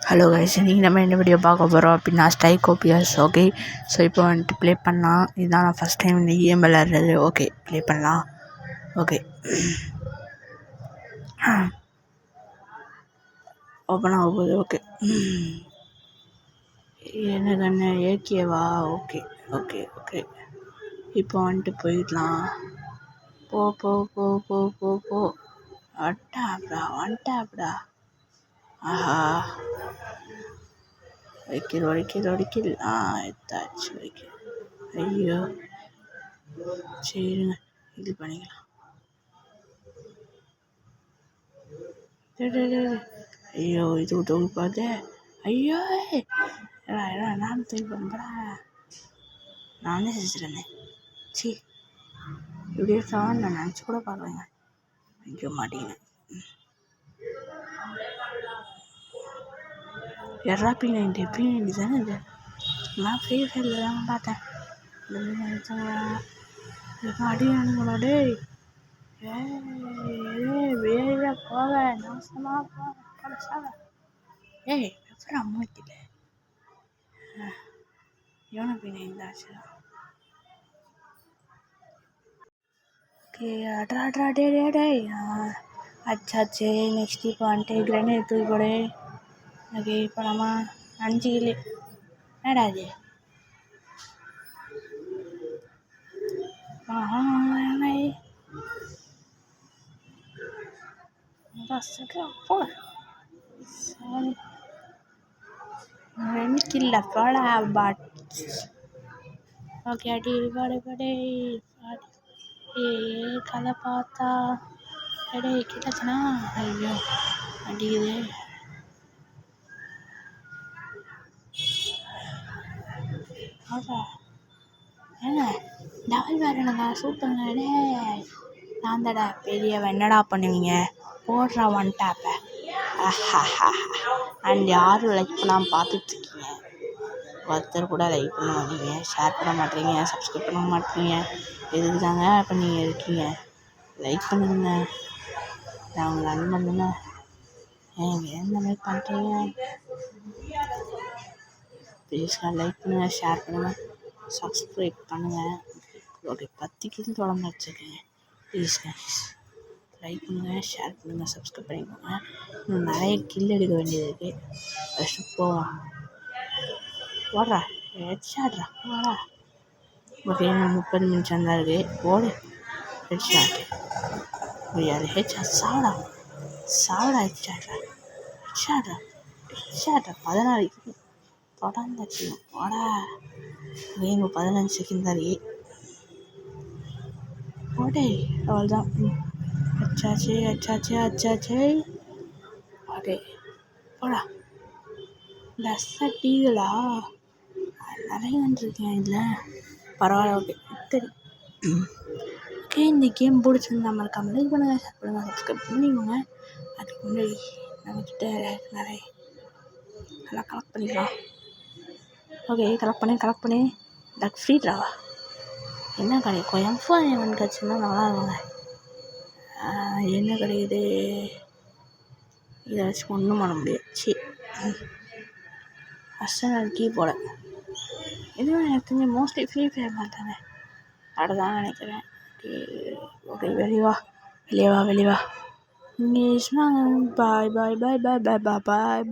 Hello guys, இன்றைக்கி நம்ம என்ன வீடியோ பார்க்க போகிறோம் அப்படின்னா ஸ்டைகோபியஸ். ஓகே, ஸோ இப்போ வந்துட்டு ப்ளே பண்ணலாம். இதுதான் நான் ஃபஸ்ட் டைம் இந்த கேம் விளையாடுறது. ஓகே, ப்ளே பண்ணலாம். ஓகே, ஓப்பன் ஆக போகுது. ஓகே, என்ன கண்ணு ஏகேவா? ஓகே ஓகே ஓகே இப்போ வந்துட்டு போயிடலாம். போ போ போ போ போ போ வந்துட்டாப்டா. ஆஹா, வைக்கில் எடுத்தாச்சு. வைக்கில். ஐயோ, சரிங்க, இது பண்ணிக்கலாம். ஐயோ, இது விட்டு பார்த்து. ஐயோ, நான் தூக்கி பண்ணுறா, நானே செஞ்சுட்டேனே. சி, இப்படியே ஃபேன் நான் நினச்சி கூட பார்க்கலைங்க. வைக்க மாட்டேங்கினேன். யாரா P90 தானே இது? நான் ஃப்ரீ ஃபயரில் தாங்க பார்த்தேன். அடியானுங்களா டேய்? வேற போக நாசமாக போக. ஏய், எப்படா மூக்கில எவனை P90 தாச்சு? ஓகே, அட்ரா டே. அச்சாச்சு. நெக்ஸ்ட் இப்போ வந்துட்டு கிரனேட் தூக்கி போடு. ஓகே, இப்போ நம்ம 5 கிலோ என்னடா அது? போல 2 கில்ல போடா பாட். ஓகே, அடி பாடு. கதை பார்த்தா எடே கிட்டச்சனா. ஐயோ, அடிக்குது. என்ன டபுள் வேறனுங்க, சூப்பருங்க. டே, நான் தடா பெரியவன். என்னடா பண்ணுவீங்க? போடுறா ஒன் டேப்பை. அண்ட் யாரும் லைக் பண்ணாமல் பார்த்துட்ருக்கீங்க. ஒருத்தர் கூட லைக் பண்ண மாட்டீங்க, ஷேர் பண்ண மாட்டீங்க, சப்ஸ்கிரைப் பண்ண மாட்டீங்க. எதுக்கு தாங்க இப்போ நீங்கள் இருக்கீங்க? லைக் பண்ணுங்க, நான் உங்களை ரன் பண்ணுங்க. ஏங்க எந்த மாதிரி பண்ணுறீங்க? ப்ளீஸ்ங்க, லைக் பண்ணுங்கள், ஷேர் பண்ணுங்கள், சப்ஸ்கிரைப் பண்ணுங்கள். ஓகே, 10 கிலோ தொடர்ந்து வச்சுருக்கேங்க. ப்ளீஸ்ங்க, லைக் பண்ணுங்கள், ஷேர் பண்ணுங்கள், சப்ஸ்கிரைப் பண்ணிக்கோங்க. இன்னும் நிறைய கில் எடுக்க வேண்டியது இருக்குது. ஃபஸ்ட்டு போவோம். போடுறா ஹெட்ஷாட்ரா, போடா. ஓகே, இன்னும் 30 நிமிஷம் தான் இருக்குது. போடு ஹெட்ஷாட். யார் ஹெட்ஷாட்? சாவடா ஹெட்ஷாட்ரா 14 தொடர்ந்து வச்சுக்கணும். போடா. இன்னும் 15 செகண்ட் தான் இருக்கு. போடே, அவ்வளோதான். அச்சாச்சு. ஓகே, போடா. டீகளா நிறைய வந்துருக்கேன் இதில். பரவாயில்ல. ஓகே, சரி. ஓகே, இந்த கேம் பிடிச்சிருந்தா மறக்காம லைக் பண்ணுங்கள், ஷேர் பண்ணுங்கள், சப்ஸ்கிரைப் பண்ணிக்கோங்க. அதுக்கு முன்னாடி நம்மக்கிட்ட நிறைய நல்லா கலெக்ட் பண்ணிக்கலாம். ஓகே, கலெக்ட் பண்ணி தட் ஃப்ரீ ட்ராவா என்ன கிடைக்கும்? M4 கிடச்சுன்னா நல்லா இருக்குங்க. என்ன கிடைக்குது? இதை வச்சு ஒன்றும் பண்ண முடியாது. சி, அர்சனல் கீ போட இதுவும் எனக்கு தெரிஞ்ச மோஸ்ட்லி ஃப்ரீ ஃபயர் மாதிரி தானே அப்படிதான் நினைக்கிறேன். ஓகே, வெளியே வா. இங்கே பாய்.